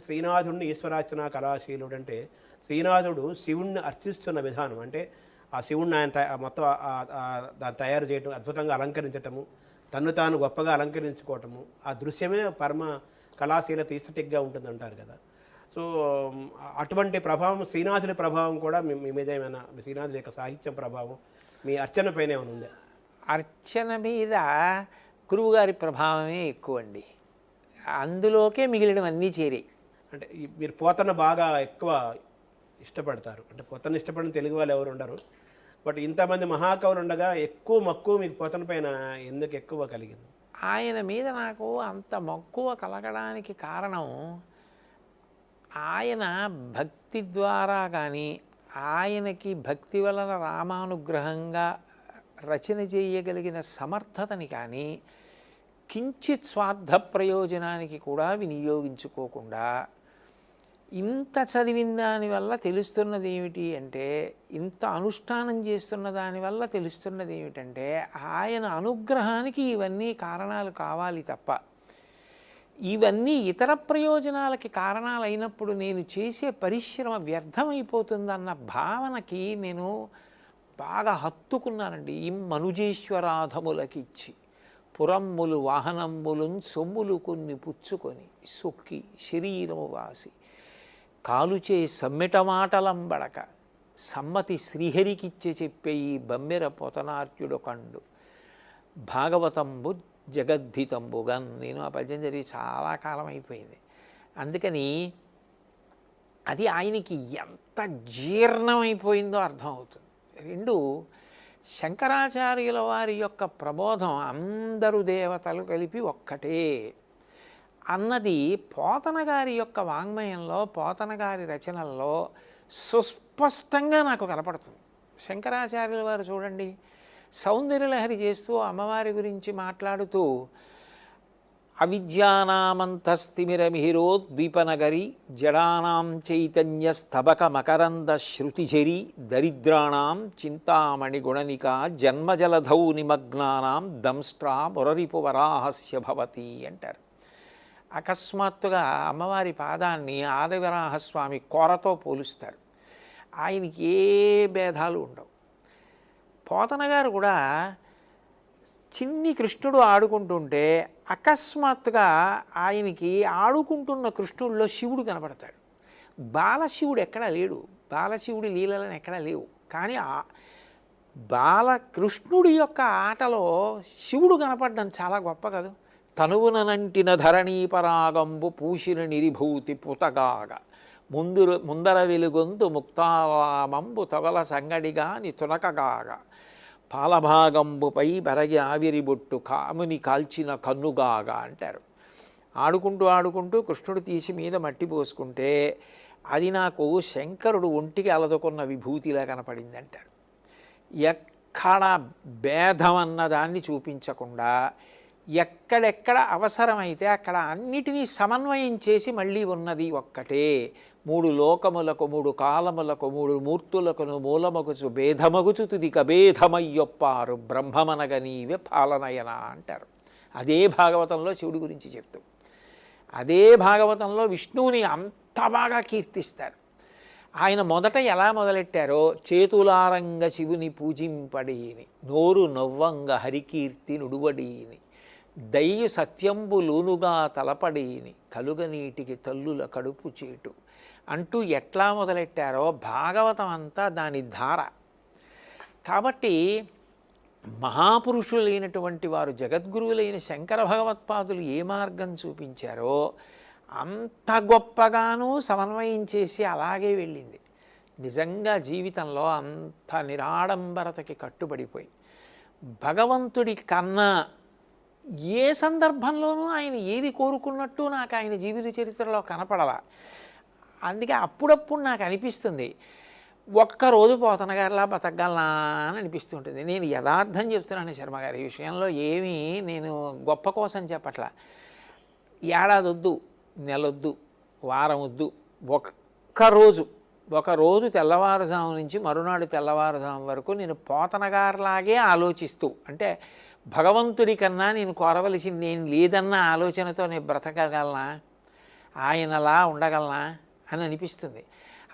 శ్రీనాథుడిని ఈశ్వరార్చన కళాశీలుడు అంటే శ్రీనాథుడు శివుణ్ణి అర్చిస్తున్న విధానం అంటే ఆ శివుణ్ణి ఆయన మొత్తం దాన్ని తయారు చేయటం, అద్భుతంగా అలంకరించటము, తన్ను తాను గొప్పగా అలంకరించుకోవటము, ఆ దృశ్యమే పరమ కళాశీలత ఈస్థెటిక్గా ఉంటుందంటారు కదా. సో అటువంటి ప్రభావం, శ్రీనాథుడి ప్రభావం కూడా మీ మీద ఏమైనా, శ్రీనాథుడి యొక్క సాహిత్యం ప్రభావం మీ అర్చన పైన ఏమైనా ఉందా? అర్చన మీద గురువుగారి ప్రభావమే ఎక్కువ అండి. అందులోకే మిగిలినవన్నీ చేరాయి. అంటే మీరు పోతన బాగా ఎక్కువ ఇష్టపడతారు, అంటే పోతన ఇష్టపడిన తెలుగు వాళ్ళు ఎవరు ఉండరు. బట్ ఇంతమంది మహాకవులు ఉండగా ఎక్కువ మక్కువ మీకు పోతన పైన ఎందుకు ఎక్కువ కలిగింది? ఆయన మీద నాకు అంత మక్కువ కలగడానికి కారణం, ఆయన భక్తి ద్వారా కానీ, ఆయనకి భక్తి వలన రామానుగ్రహంగా రచన చేయగలిగిన సమర్థతని కానీ కించిత్ స్వార్థ ప్రయోజనానికి కూడా వినియోగించుకోకుండా, ఇంత చదివిన దానివల్ల తెలుస్తున్నది ఏమిటి అంటే, ఇంత అనుష్ఠానం చేస్తున్న దానివల్ల తెలుస్తున్నది ఏమిటంటే, ఆయన అనుగ్రహానికి ఇవన్నీ కారణాలు కావాలి తప్ప, ఇవన్నీ ఇతర ప్రయోజనాలకి కారణాలు అయినప్పుడు నేను చేసే పరిశ్రమ వ్యర్థమైపోతుందన్న భావనకి నేను బాగా హత్తుకున్నానండి. ఈ మనుజేశ్వరాధములకిచ్చి పురమ్ములు వాహనమ్ములున్ సొమ్ములు కొన్ని పుచ్చుకొని సొక్కి శరీరము వాసి కాలుచే సమ్మెట మాటలంబడక సమ్మతి శ్రీహరికిచ్చే చెప్పే ఈ బమ్మెర పోతనార్యుడు కండు భాగవతంబు జగద్ధితంబుగన్. నేను ఆ పద్యం చదివి చాలా కాలం అయిపోయింది. అందుకని అది ఆయనకి ఎంత జీర్ణమైపోయిందో అర్థమవుతుంది. రెండు, శంకరాచార్యుల వారి యొక్క ప్రబోధం అందరు దేవతలు కలిపి ఒక్కటే అన్నది పోతన గారి యొక్క వాంగ్మయంలో, పోతన గారి రచనల్లో సుస్పష్టంగా నాకు కనపడుతుంది. శంకరాచార్యుల వారు చూడండి, సౌందర్యలహరి చేస్తూ అమ్మవారి గురించి మాట్లాడుతూ అవిద్యానామంతస్తిమిరమిహిరోద్వీపనగరి జడానాం చైతన్య స్తబక మకరంద శృతిఝరి దరిద్రాణం చింతామణి గుణనిక జన్మజలధౌ నిమగ్నానాం దంష్ట్రా మురరిపు వరాహస్య భవతి అంటారు. అకస్మాత్తుగా అమ్మవారి పాదాన్ని ఆదివరాహస్వామి కోరతో పోలుస్తారు. ఆయనకి ఏ భేదాలు ఉండవు. పోతన గారు కూడా చిన్ని కృష్ణుడు ఆడుకుంటుంటే అకస్మాత్తుగా ఆయనకి ఆడుకుంటున్న కృష్ణుడిలో శివుడు కనపడతాడు. బాలశివుడు ఎక్కడా లేడు, బాలశివుడి లీలలను ఎక్కడా లేవు. కానీ బాలకృష్ణుడి యొక్క ఆటలో శివుడు కనపడడం చాలా గొప్ప కదా. తనువునంటిన ధరణీపరాగంబు పూసిన నిరిభూతి పుతగాగ ముందర వెలుగొంతు ముక్తారామంబు తొగల సంగడిగాని తునకగాగ పాలభాగంబుపై బరగి ఆవిరిబొట్టు కాముని కాల్చిన కన్నుగాగా అంటారు. ఆడుకుంటూ ఆడుకుంటూ కృష్ణుడు తీసి మీద మట్టి పోసుకుంటే అది నాకు శంకరుడు ఒంటికి అలదుకున్న విభూతిలా కనపడింది అంటారు. ఎక్కడ భేదం అన్న దాన్ని చూపించకుండా ఎక్కడెక్కడ అవసరమైతే అక్కడ అన్నిటినీ సమన్వయం చేసి మళ్ళీ ఉన్నది ఒక్కటే. మూడు లోకములకు మూడు కాలములకు మూడు మూర్తులకును మూలమగుచు భేదమగుచు తుదిక భేదమయ్యొప్పారు బ్రహ్మమనగ నీవే పాలనయన అంటారు. అదే భాగవతంలో శివుడి గురించి చెప్తూ, అదే భాగవతంలో విష్ణువుని అంత బాగా కీర్తిస్తారు. ఆయన మొదట ఎలా మొదలెట్టారో, చేతులారంగ శివుని పూజింపడీని నోరు నవ్వంగ హరికీర్తి నుడువడీని దయ్యు సత్యంబులూనుగా తలపడీని కలుగనీటికి తల్లుల కడుపు చేటు అంటూ ఎట్లా మొదలెట్టారో భాగవతం అంతా దాని ధార. కాబట్టి మహాపురుషులైనటువంటి వారు, జగద్గురువులైన శంకర భగవత్పాదులు ఏ మార్గం చూపించారో అంత గొప్పగానూ సమన్వయం చేసి అలాగే వెళ్ళింది. నిజంగా జీవితంలో అంత నిరాడంబరతకి కట్టుబడిపోయి భగవంతుడి కన్నా ఏ సందర్భంలోనూ ఆయన ఏది కోరుకున్నట్టు నాకు ఆయన జీవిత చరిత్రలో కనపడలా. అందుకే అప్పుడప్పుడు నాకు అనిపిస్తుంది, ఒక్కరోజు పోతన గారిలా బతకగలనా అని అనిపిస్తుంటుంది. నేను యథార్థం చెప్తున్నాను శర్మగారి విషయంలో, ఏమీ నేను గొప్ప కోసం చెప్పట్లా. ఏడాది వద్దు, నెలొద్దు, వారం వద్దు, ఒకరోజు తెల్లవారుజాము నుంచి మరునాడు తెల్లవారుజాము వరకు నేను పోతన గారిలాగే ఆలోచిస్తూ, అంటే భగవంతుడి కన్నా నేను కోరవలసింది నేను లేదన్న ఆలోచనతో నేను బ్రతకగలనా ఆయనలా ఉండగలనా అని అనిపిస్తుంది.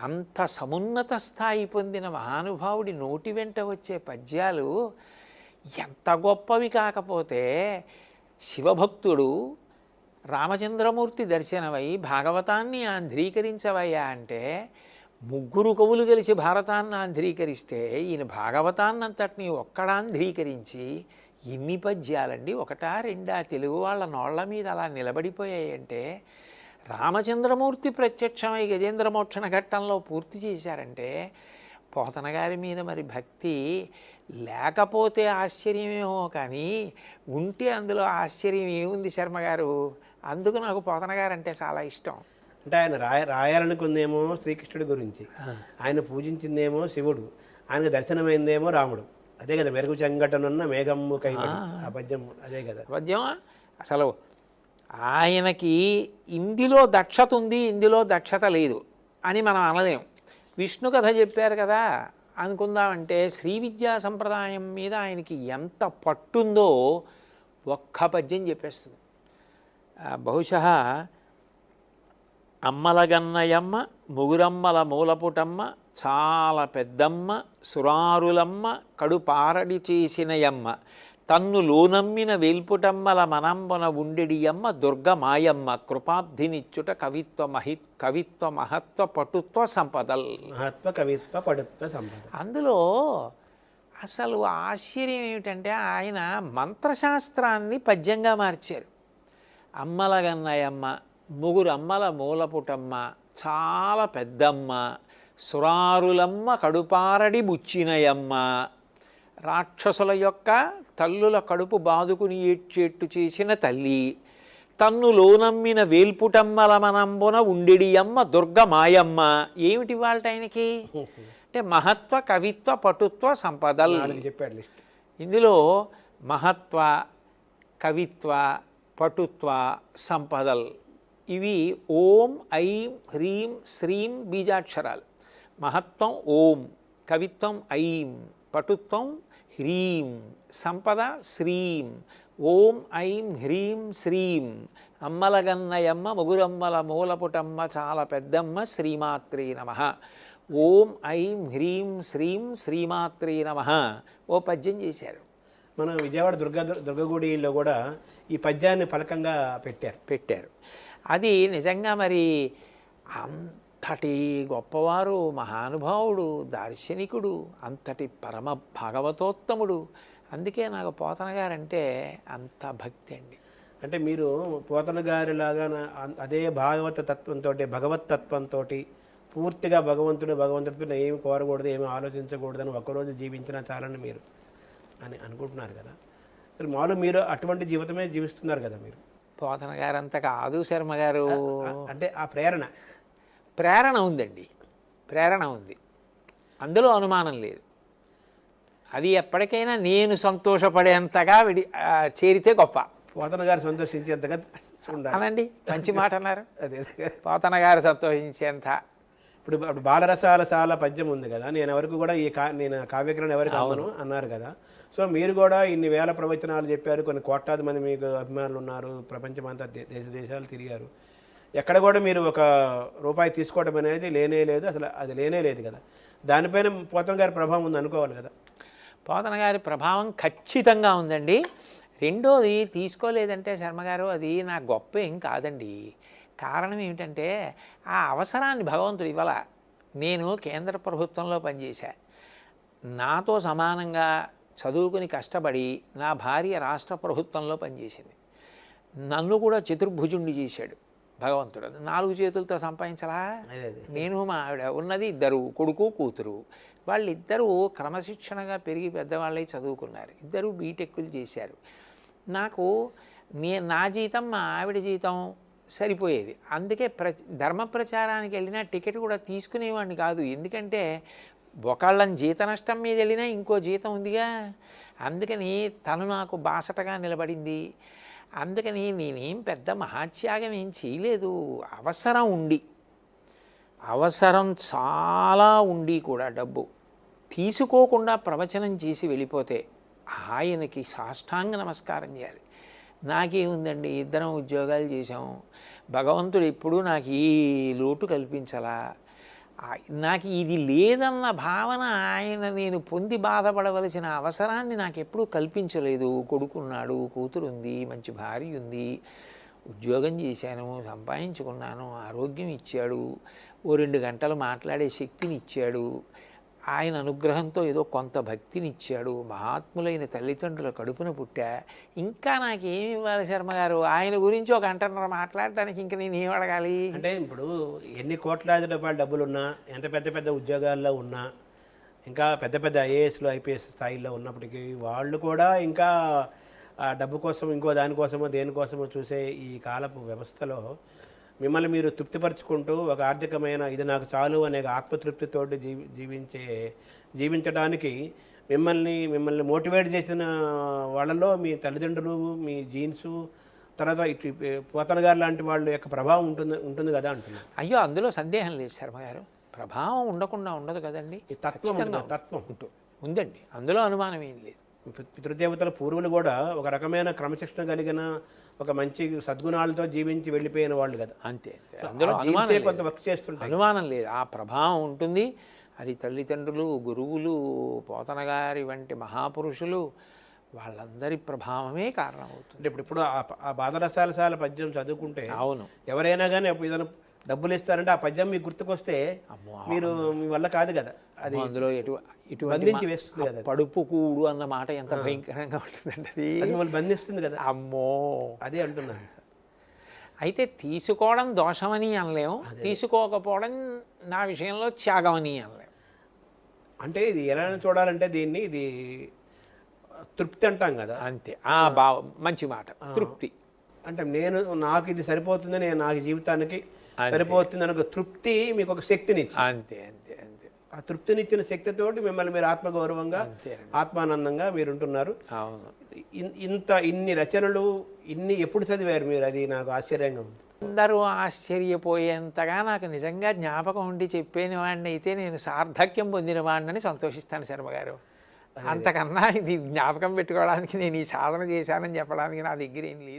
అంత సమున్నత స్థాయి పొందిన మహానుభావుడి నోటి వెంట వచ్చే పద్యాలు ఎంత గొప్పవి కాకపోతే, శివభక్తుడు రామచంద్రమూర్తి దర్శనమై భాగవతాన్ని ఆంధ్రీకరించవయ్యా అంటే, ముగ్గురు కవులు కలిసి భారతాన్ని ఆంధ్రీకరిస్తే ఈయన భాగవతాన్నంతటినీ ఒక్కడాంధ్రీకరించి ఇన్ని పద్యాలండి, ఒకటా రెండా తెలుగు వాళ్ళ నోళ్ల మీద అలా నిలబడిపోయాయంటే, రామచంద్రమూర్తి ప్రత్యక్షమై గజేంద్రమోక్షణ ఘట్టంలో పూర్తి చేశారంటే, పోతన గారి మీద మరి భక్తి లేకపోతే ఆశ్చర్యమేమో కానీ ఉంటే అందులో ఆశ్చర్యం ఏముంది శర్మ గారు. అందుకు నాకు పోతన గారు అంటే చాలా ఇష్టం. అంటే ఆయన రాయాలనుకుందేమో శ్రీకృష్ణుడి గురించి, ఆయన పూజించిందేమో శివుడు, ఆయనకు దర్శనమైందేమో రాముడు. అదే కదా, మెరుగు చెంగటనున్న మేఘమ్ము కైబడి, ఆ పద్యం అదే కదా పద్యం. అసలు ఆయనకి ఇందులో దక్షత ఉంది, ఇందులో దక్షత లేదు అని మనం అనలేం. విష్ణు కథ చెప్పారు కదా అనుకుందామంటే, శ్రీ విద్యా సంప్రదాయం మీద ఆయనకి ఎంత పట్టుందో ఒక్క పద్యం చెప్పేస్తుంది. బహుశः అమ్మలగన్నయమ్మ ముగురమ్మల మూలపుటమ్మ చాలా పెద్దమ్మ సురారులమ్మ కడుపారడి చేసినయమ్మ తన్ను లోనమ్మిన వేల్పుటమ్మల మనంబన ఉండెడియమ్మ దుర్గమాయమ్మ కృపాబ్ధినిచ్చుట కవిత్వ మహత్వ పటుత్వ సంపదల్. మహత్వ కవిత్వ పటుత్వ సంపద. అందులో అసలు ఆశ్చర్యం ఏమిటంటే, ఆయన మంత్రశాస్త్రాన్ని పద్యంగా మార్చారు. అమ్మలగన్నయమ్మ ముగురు అమ్మల మూలపుటమ్మ చాలా పెద్దమ్మ సురారులమ్మ కడుపారడి బుచ్చినయమ్మ, రాక్షసుల యొక్క తల్లుల కడుపు బాదుకుని ఏడ్చేట్టు చేసిన తల్లి, తన్ను లోనమ్మిన వేల్పుటమ్మల మనంబున ఉండెడియమ్మ దుర్గమాయమ్మ. ఏమిటి వాళ్ళ ఆయనకి అంటే మహత్వ కవిత్వ పటుత్వ సంపదల్ చెప్పాడు. ఇందులో మహత్వ కవిత్వ పటుత్వ సంపదల్ ఇవి ఓం ఐం హ్రీం శ్రీం బీజాక్షరాలు. మహత్వం ఓం, కవిత్వం ఐం, పటుత్వం హ్రీం, సంపద శ్రీం. ఓం ఐం హ్రీం శ్రీం. అమ్మలగన్నయమ్మ ముగురమ్మల మూలపుటమ్మ చాలా పెద్దమ్మ శ్రీమాత్రే నమః. ఓం ఐం హ్రీం శ్రీం శ్రీమాత్రే నమః. ఓ పద్యం చేశారు. మనం విజయవాడ దుర్గగుడిలో కూడా ఈ పద్యాన్ని ఫలకంగా పెట్టారు. అది నిజంగా మరి అంతటి గొప్పవారు, మహానుభావుడు, దార్శనికుడు, అంతటి పరమ భాగవతోత్తముడు. అందుకే నాకు పోతన గారంటే అంత భక్తి అండి. అంటే మీరు పోతన గారిలాగా అదే భాగవత తత్వంతో, భగవత్ తత్వంతో పూర్తిగా భగవంతుడితో ఏమి కోరకూడదు, ఏమి ఆలోచించకూడదని ఒకరోజు జీవించినా చాలని మీరు అని అనుకుంటున్నారు కదా. అసలు మామూలు మీరు అటువంటి జీవితమే జీవిస్తున్నారు కదా మీరు. పోతన గారంత కాదు శర్మ గారు. అంటే ఆ ప్రేరణ ఉందండి, ప్రేరణ ఉంది, అందులో అనుమానం లేదు. అది ఎప్పటికైనా నేను సంతోషపడేంతగా చేరితే గొప్ప. పోతన గారు సంతోషించేంతగా అనండి, మంచి మాట అన్నారు. అదే పోతన గారు సంతోషించేంత. ఇప్పుడు బాలరసాల చాలా పద్యం ఉంది కదా, నేను ఎవరికి కూడా నేను కావ్యకరణ ఎవరికి అమ్మను అన్నారు కదా. సో మీరు కూడా ఇన్ని వేల ప్రవచనాలు చెప్పారు, కొన్ని కోట్లాది మంది మీకు అభిమానులు ఉన్నారు, ప్రపంచమంతా దేశాలు తిరిగారు. ఎక్కడ కూడా మీరు ఒక రూపాయి తీసుకోవడం అనేది లేనే లేదు, అసలు అది లేనే లేదు కదా. దానిపైన పోతన గారి ప్రభావం ఉంది అనుకోవాలి కదా. పోతన గారి ప్రభావం ఖచ్చితంగా ఉందండి. రెండోది, తీసుకోలేదంటే శర్మగారు అది నా గొప్ప ఏం కాదండి. కారణం ఏమిటంటే ఆ అవసరాన్ని భగవంతుడు ఇవ్వాల. నేను కేంద్ర ప్రభుత్వంలో పనిచేశా, నాతో సమానంగా చదువుకుని కష్టపడి నా భార్య రాష్ట్ర ప్రభుత్వంలో పనిచేసింది. నన్ను కూడా చతుర్భుజుణ్ణి చేశాడు భగవంతుడు. 4 చేతులతో సంపాదించలా. నేను మా ఆవిడ ఉన్నది 2 కొడుకు కూతురు. వాళ్ళిద్దరూ క్రమశిక్షణగా పెరిగి పెద్దవాళ్ళై చదువుకున్నారు. 2 బీటెక్కులు చేశారు. నాకు నా జీతం మా ఆవిడ జీతం సరిపోయేది. అందుకే ధర్మ ప్రచారానికి వెళ్ళినా టికెట్ కూడా తీసుకునేవాడిని కాదు. ఎందుకంటే ఒకళ్ళని జీత నష్టం మీద వెళ్ళినా ఇంకో జీతం ఉందిగా. అందుకని తను నాకు బాసటగా నిలబడింది. అందుకని నేనేం పెద్ద మహాత్యాగం ఏం చేయలేదు. అవసరం చాలా ఉండి కూడా డబ్బు తీసుకోకుండా ప్రవచనం చేసి వెళ్ళిపోతే ఆయనకి సాష్టాంగ నమస్కారం చేయాలి. నాకేముందండి, ఇద్దరం ఉద్యోగాలు చేసాం, భగవంతుడు ఎప్పుడూ నాకు ఈ లోటు కల్పించలా, నాకు ఇది లేదన్న భావన ఆయన నేను పొంది బాధపడవలసిన అవసరాన్ని నాకు ఎప్పుడూ కల్పించలేదు. కొడుకున్నాడు, కూతురుంది, మంచి భార్య ఉంది, ఉద్యోగం చేశాను, సంపాదించుకున్నాను, ఆరోగ్యం ఇచ్చాడు, ఓ 2 గంటలు మాట్లాడే శక్తిని ఇచ్చాడు, ఆయన అనుగ్రహంతో ఏదో కొంత భక్తిని ఇచ్చాడు, మహాత్ములైన తల్లిదండ్రుల కడుపున పుట్టా, ఇంకా నాకేమి ఇవ్వాలి శర్మగారు? ఆయన గురించి ఒక గంటన్నర మాట్లాడడానికి ఇంకా నేను ఏం అడగాలి? అంటే ఇప్పుడు ఎన్ని కోట్లాది రూపాయల డబ్బులున్నా, ఎంత పెద్ద పెద్ద ఉద్యోగాల్లో ఉన్నా, ఇంకా పెద్ద పెద్ద ఐఏఎస్లు ఐపీఎస్ స్థాయిలో ఉన్నప్పటికీ వాళ్ళు కూడా ఇంకా ఆ డబ్బు కోసం ఇంకో దానికోసమో దేనికోసమో చూసే ఈ కాలపు వ్యవస్థలో మిమ్మల్ని మీరు తృప్తిపరచుకుంటూ ఒక ఆర్థికమైన ఇది నాకు చాలు అనే ఆత్మతృప్తితోటి జీవించడానికి మిమ్మల్ని మోటివేట్ చేసిన వాళ్ళలో మీ తల్లిదండ్రులు, మీ జీన్సు, తర్వాత ఇటు పోతన గారు లాంటి వాళ్ళ యొక్క ప్రభావం ఉంటుంది కదా అంటున్నాను. అయ్యో, అందులో సందేహం లేదు శర్మగారు, ప్రభావం ఉండకుండా ఉండదు కదండి. ఈ తత్వం ఉందండి, అందులో అనుమానం ఏం లేదు. పితృదేవతల పూర్వులు కూడా ఒక రకమైన క్రమశిక్షణ కలిగిన ఒక మంచి సద్గుణాలతో జీవించి వెళ్ళిపోయిన వాళ్ళు కదా. అంతే, అందులో కొంత వర్క్ చేస్తుంటారు, అనుమానం లేదు, ఆ ప్రభావం ఉంటుంది. అది తల్లిదండ్రులు, గురువులు, పోతన గారి వంటి మహాపురుషులు వాళ్ళందరి ప్రభావమే కారణమవుతుంది. అంటే ఇప్పుడు ఆ బాధరసాల పద్యం చదువుకుంటే అవును, ఎవరైనా కానీ ఏదైనా డబ్బులు ఇస్తారంటే ఆ పద్యం మీకు గుర్తుకొస్తే మీరు మీ వల్ల కాదు కదా, అది అందులో బంధించి వేస్తుంది కదా. పడుపు కూడు అన్న మాట ఎంత భయంకరంగా ఉంటుందండి, అది మిమ్మల్ని బంధిస్తుంది కదా. అమ్మో, అదే అంటున్నాను. అయితే తీసుకోవడం దోషమని అనలేము, తీసుకోకపోవడం నా విషయంలో త్యాగం అని అనలేము. అంటే ఇది ఎలా చూడాలంటే ఇది తృప్తి అంటాం కదా. అంతే, మంచి మాట, తృప్తి. అంటే నాకు ఇది సరిపోతుంది, నాకు జీవితానికి సరిపోతుంది అని ఒక తృప్తి మీకు ఒక శక్తిని. అంతే అంతే అంతే, ఆ తృప్తినిచ్చిన శక్తితోటి మిమ్మల్ని మీరు ఆత్మగౌరవంగా, ఆత్మానందంగా మీరు ఉంటున్నారు. అవును, ఇన్ని రచనలు ఎప్పుడు చదివారు మీరు? అది నాకు ఆశ్చర్యంగా ఉంది. అందరూ ఆశ్చర్యపోయేంతగా నాకు నిజంగా జ్ఞాపకం ఉండి చెప్పేని వాడిని అయితే నేను సార్థక్యం పొందిన వాడిని సంతోషిస్తాను శర్మగారు. అంతకన్నా ఇది జ్ఞాపకం పెట్టుకోవడానికి నేను ఈ సాధన చేశానని చెప్పడానికి నా దగ్గర ఏం లేదు.